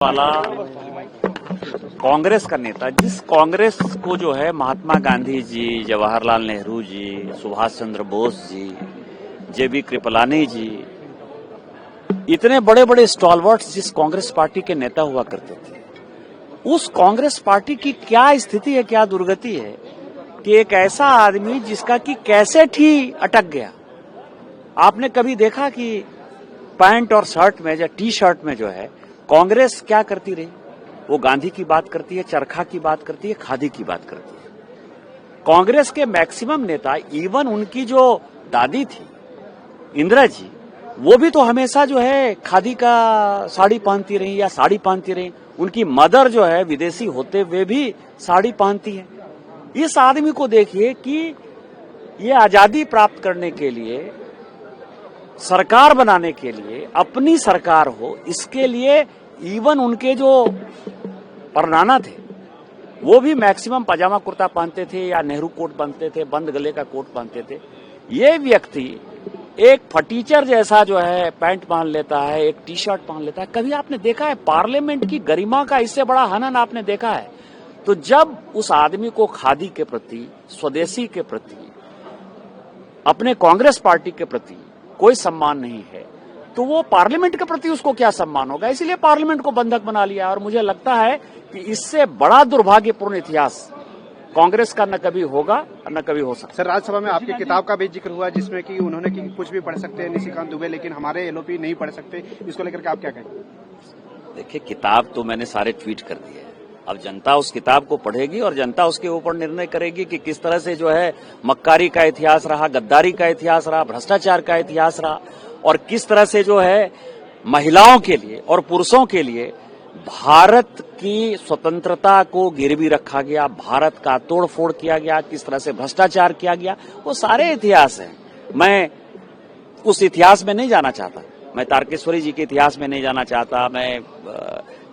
वाला कांग्रेस का नेता, जिस कांग्रेस को जो है महात्मा गांधी जी, जवाहरलाल नेहरू जी, सुभाष चंद्र बोस जी, जेबी कृपलानी जी, इतने बड़े बड़े स्टॉलवर्ट्स जिस कांग्रेस पार्टी के नेता हुआ करते थे, उस कांग्रेस पार्टी की क्या स्थिति है, क्या दुर्गति है कि एक ऐसा आदमी जिसका कि कैसेट ही अटक गया। आपने कभी देखा कि पैंट और शर्ट में या टी शर्ट में जो है कांग्रेस क्या करती रही? वो गांधी की बात करती है, चरखा की बात करती है, खादी की बात करती है। कांग्रेस के मैक्सिमम नेता, इवन उनकी जो दादी थी इंदिरा जी, वो भी तो हमेशा जो है खादी का साड़ी पहनती रही या साड़ी पहनती रही। उनकी मदर जो है विदेशी होते हुए भी साड़ी पहनती है। इस आदमी को देखिए कि ये आजादी प्राप्त करने के लिए, सरकार बनाने के लिए, अपनी सरकार हो, इसके लिए इवन उनके जो परनाना थे वो भी मैक्सिमम पजामा कुर्ता पहनते थे या नेहरू कोट पहनते थे, बंद गले का कोट पहनते थे। ये व्यक्ति एक फटीचर जैसा जो है पैंट पहन लेता है, एक टी शर्ट पहन लेता है। कभी आपने देखा है पार्लियामेंट की गरिमा का इससे बड़ा हनन आपने देखा है? तो जब उस आदमी को खादी के प्रति, स्वदेशी के प्रति, अपने कांग्रेस पार्टी के प्रति कोई सम्मान नहीं है, तो वो पार्लियामेंट के प्रति उसको क्या सम्मान होगा? इसीलिए पार्लियामेंट को बंधक बना लिया। और मुझे लगता है कि इससे बड़ा दुर्भाग्यपूर्ण इतिहास कांग्रेस का न कभी होगा और न कभी हो सकता। सर, राज्यसभा में आपकी किताब का भी जिक्र हुआ जिसमें कि उन्होंने कि कुछ भी पढ़ सकते हैं निशिकांत दुबे, लेकिन हमारे एलओपी नहीं पढ़ सकते। इसको लेकर के आप क्या कहेंगे? देखिए, किताब तो मैंने सारे ट्वीट कर दिए। अब जनता उस किताब को पढ़ेगी और जनता उसके ऊपर निर्णय करेगी कि किस तरह से जो है मक्कारी का इतिहास रहा, गद्दारी का इतिहास रहा, भ्रष्टाचार का इतिहास रहा, और किस तरह से जो है महिलाओं के लिए और पुरुषों के लिए भारत की स्वतंत्रता को गिरवी रखा गया, भारत का तोड़फोड़ किया गया, किस तरह से भ्रष्टाचार किया गया, वो सारे इतिहास हैं। मैं उस इतिहास में नहीं जाना चाहता, मैं तारकेश्वरी जी के इतिहास में नहीं जाना चाहता, मैं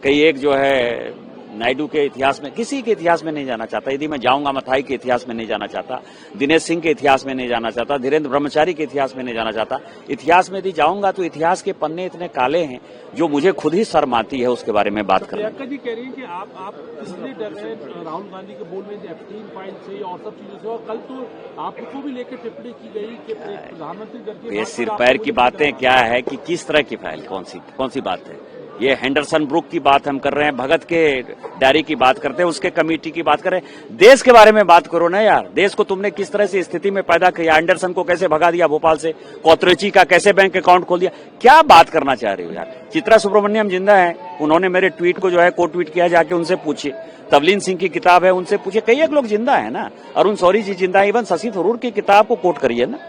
कई एक जो है नायडू के इतिहास में, किसी के इतिहास में नहीं जाना चाहता। यदि मैं जाऊंगा मथाई के इतिहास में नहीं जाना चाहता, दिनेश सिंह के इतिहास में नहीं जाना चाहता, धीरेन्द्र ब्रह्मचारी के इतिहास में नहीं जाना चाहता। इतिहास में यदि जाऊंगा तो इतिहास के पन्ने इतने काले हैं जो मुझे खुद ही शर्म आती है उसके बारे में बात करना। प्रियंका जी कह रही है कि आप इसलिए डर रहे हैं राहुल गांधी के बोल में एप्स्टीन फाइल से और सब चीजों से, और कल तो आपको भी लेकर टिप्पणी की गई कि प्रधानमंत्री दल ये सिर पैर की बातें क्या है कि किस तरह की फाइल, कौन सी बात है? ये हेंडरसन ब्रुक की बात हम कर रहे हैं, भगत के डायरी की बात करते हैं, उसके कमेटी की बात कर रहे हैं। देश के बारे में बात करो ना यार। देश को तुमने किस तरह से स्थिति में पैदा किया, एंडरसन को कैसे भगा दिया भोपाल से, कोतरेची का कैसे बैंक अकाउंट खोल दिया, क्या बात करना चाह रहे हो यार? चित्रा सुब्रमण्यम जिंदा है, उन्होंने मेरे ट्वीट को जो है कोट ट्वीट किया, जाके उनसे पूछिए। तवलीन सिंह की किताब है, उनसे पूछिए। कई एक लोग जिंदा है ना, अरुण शौरी जी जिंदा है, इवन शशि थरूर की किताब को कोट करिए ना।